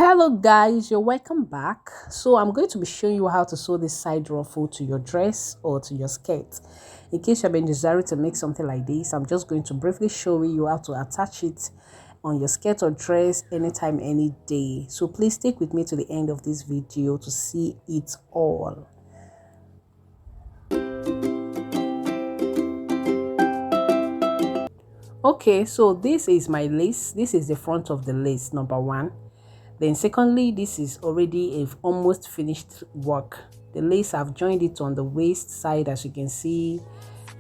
Hello guys, you're welcome back. So I'm going to be showing you how to sew this side ruffle to your dress or to your skirt. In case you've been desiring to make something like this, I'm just going to briefly show you how to attach it on your skirt or dress anytime, any day. So please stick with me to the end of this video to see it all. Okay, so this is my lace. This is the front of the lace, number one. Then secondly, this is already a almost finished work. The lace, I've joined it on the waist side. As you can see,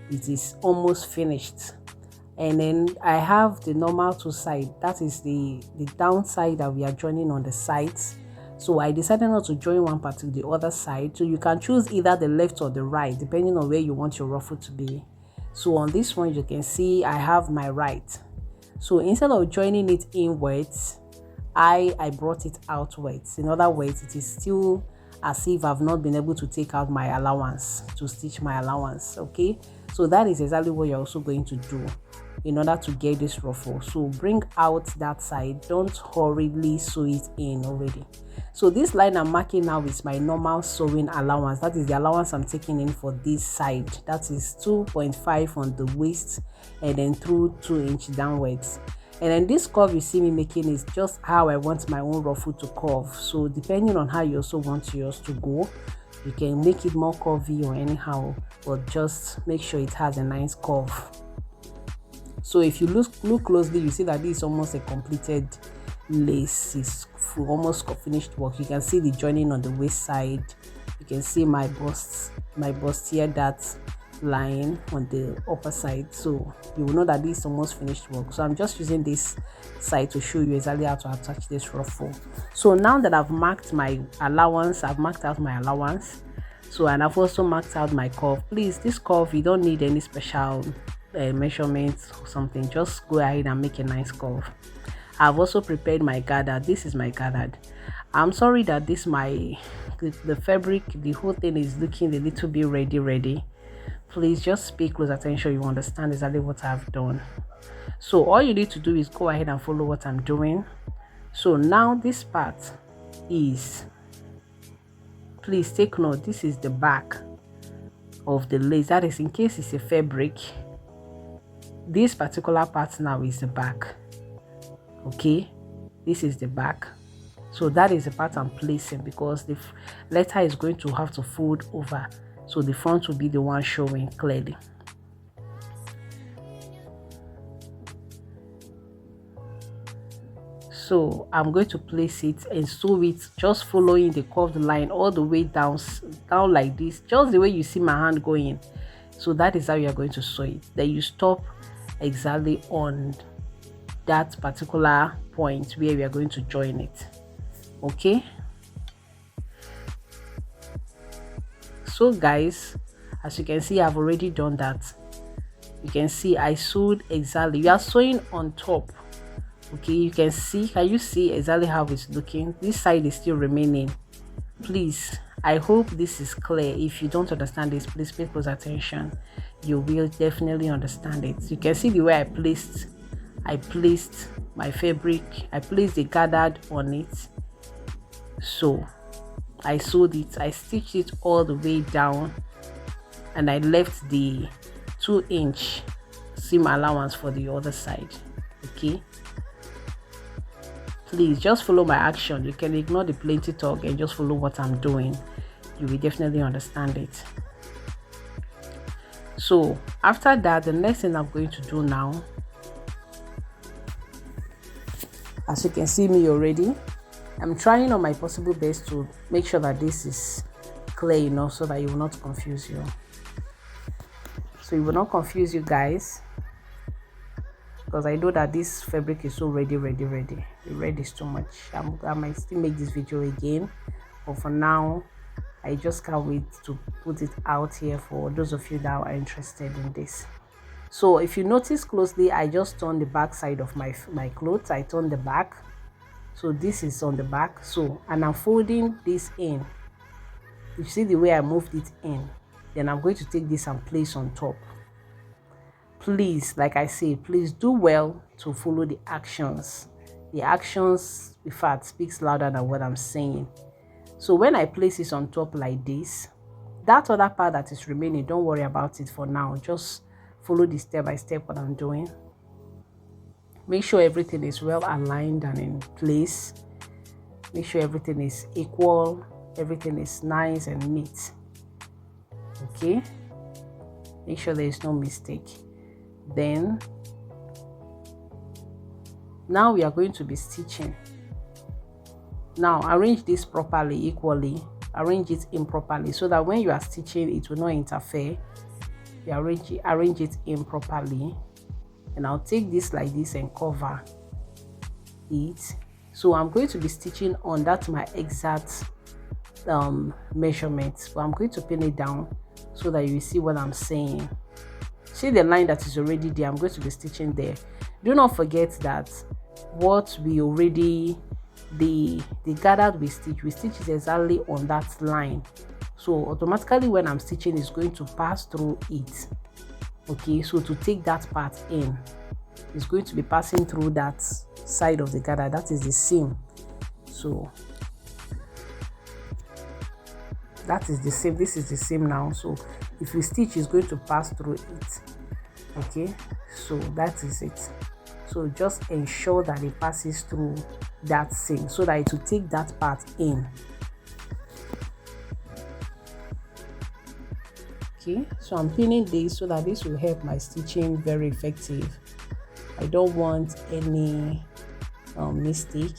it is almost finished. And then I have the normal two side, that is the downside that we are joining on the sides. So I decided not to join one part to the other side, so you can choose either the left or the right depending on where you want your ruffle to be. So on this one, you can see I have my right. So instead of joining it inwards, I brought it outwards. In other words, it is still as if I've not been able to take out my allowance to stitch my allowance. Okay, so that is exactly what you're also going to do in order to get this ruffle. So bring out that side, don't hurriedly sew it in already. So this line I'm marking now is my normal sewing allowance. That is the allowance I'm taking in for this side. That is 2.5 on the waist and then through 2 inch downwards. And then this curve you see me making is just how I want my own ruffle to curve. So depending on how you also want yours to go, you can make it more curvy or anyhow, but just make sure it has a nice curve. So if you look closely, you see that this is almost a completed lace. It's almost finished work. You can see the joining on the waist side. You can see my bust here, that line on the upper side. So you will know that this is almost finished work. So I'm just using this side to show you exactly how to attach this ruffle. So now that I've marked my allowance, I've marked out my allowance. So, and I've also marked out my curve. Please, this curve, you don't need any special measurements or something. Just go ahead and make a nice curve. I've also prepared my gathered. This is my gathered. I'm sorry that the fabric, the whole thing is looking a little bit ready. Please just pay close attention. You understand exactly what I've done. So all you need to do is go ahead and follow what I'm doing. So now this part is, please take note, this is the back of the lace. That is in case it's a fabric. This particular part now is the back. Okay, this is the back. So that is the part I'm placing because the letter is going to have to fold over. So the front will be the one showing clearly. So I'm going to place it and sew it, just following the curved line all the way down like this, just the way you see my hand going. So that is how you are going to sew it. Then you stop exactly on that particular point where we are going to join it. Okay, so guys, as you can see, I've already done that. You can see I sewed exactly. You are sewing on top. Okay, you can you see exactly how it's looking? This side is still remaining. Please, I hope this is clear. If you don't understand this, please pay close attention. You will definitely understand it. You can see the way I placed my fabric. I placed the gathered on it. So I sewed it, I stitched it all the way down, and I left the 2-inch seam allowance for the other side. Okay, please just follow my action. You can ignore the plenty talk and just follow what I'm doing. You will definitely understand it. So after that, the next thing I'm going to do now, as you can see me already, I'm trying on my possible best to make sure that this is clear enough so that it will not confuse you. So it will not confuse you guys, because I know that this fabric is so ready. The red is too much. I might still make this video again, but for now I just can't wait to put it out here for those of you that are interested in this. So if you notice closely, I just turned the back side of my clothes. I turned the back, so this is on the back. So, and I'm folding this in. You see the way I moved it in. Then I'm going to take this and place on top. Please, like I say, please do well to follow the actions. The actions, in fact, speaks louder than what I'm saying. So when I place it on top like this, that other part that is remaining, don't worry about it for now. Just follow the step by step what I'm doing. Make sure everything is well aligned and in place. Make sure everything is equal. Everything is nice and neat. Okay. Make sure there is no mistake. Then, now we are going to be stitching. Now, arrange this properly, equally. Arrange it improperly so that when you are stitching, it will not interfere. You arrange it improperly. And I'll take this like this and cover it. So I'm going to be stitching on that my exact measurements, but I'm going to pin it down so that you see what I'm saying. See the line that is already there, I'm going to be stitching there. Do not forget that what we already, the gathered we stitch it exactly on that line. So automatically when I'm stitching, it's going to pass through it. Okay, so to take that part in, it's going to be passing through that side of the gather, that is the seam. So that is the seam, this is the seam now. So if you stitch, it's going to pass through it. Okay, so that is it. So just ensure that it passes through that seam so that it will take that part in. Okay, so I'm pinning this so that this will help my stitching very effective. I don't want any mistake.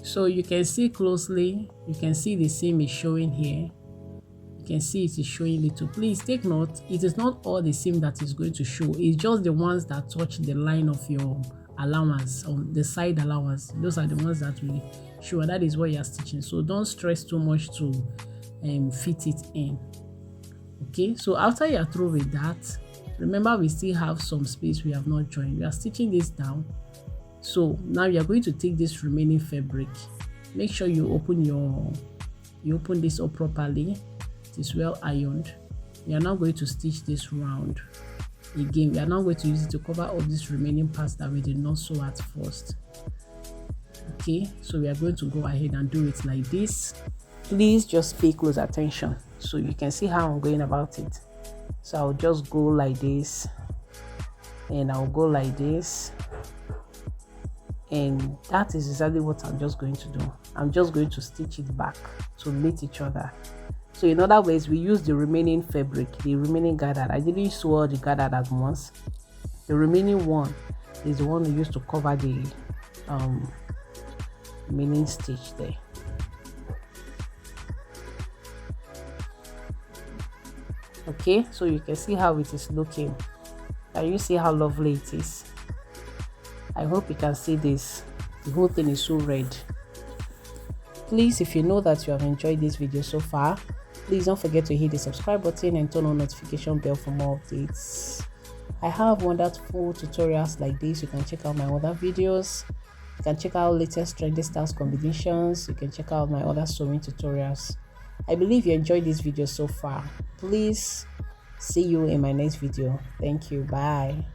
So you can see closely, you can see the seam is showing here. You can see it is showing little. Please take note, it is not all the seam that is going to show. It's just the ones that touch the line of your allowance, on the side allowance. Those are the ones that will show, and that is what you are stitching. So don't stress too much to fit it in. Okay, so after you are through with that, remember we still have some space we have not joined. We are stitching this down. So now you are going to take this remaining fabric. Make sure you open this up properly. It is well ironed. We are now going to stitch this round. Again, we are now going to use it to cover all these remaining parts that we did not sew at first. Okay, so we are going to go ahead and do it like this. Please just pay close attention so you can see how I'm going about it. So I'll just go like this, and I'll go like this. And that is exactly what I'm just going to do. I'm just going to stitch it back to meet each other. So in other words, we use the remaining fabric, the remaining gathered. I didn't sew all the gathered at once. The remaining one is the one we used to cover the remaining stitch there. Okay, so you can see how it is looking. Can you see how lovely it is? I hope you can see this. The whole thing is so red. Please, if you know that you have enjoyed this video so far, please don't forget to hit the subscribe button and turn on notification bell for more updates. I have wonderful tutorials like this. You can check out my other videos. You can check out latest trendy styles combinations. You can check out my other sewing tutorials. I believe you enjoyed this video so far. Please see you in my next video. Thank you. Bye.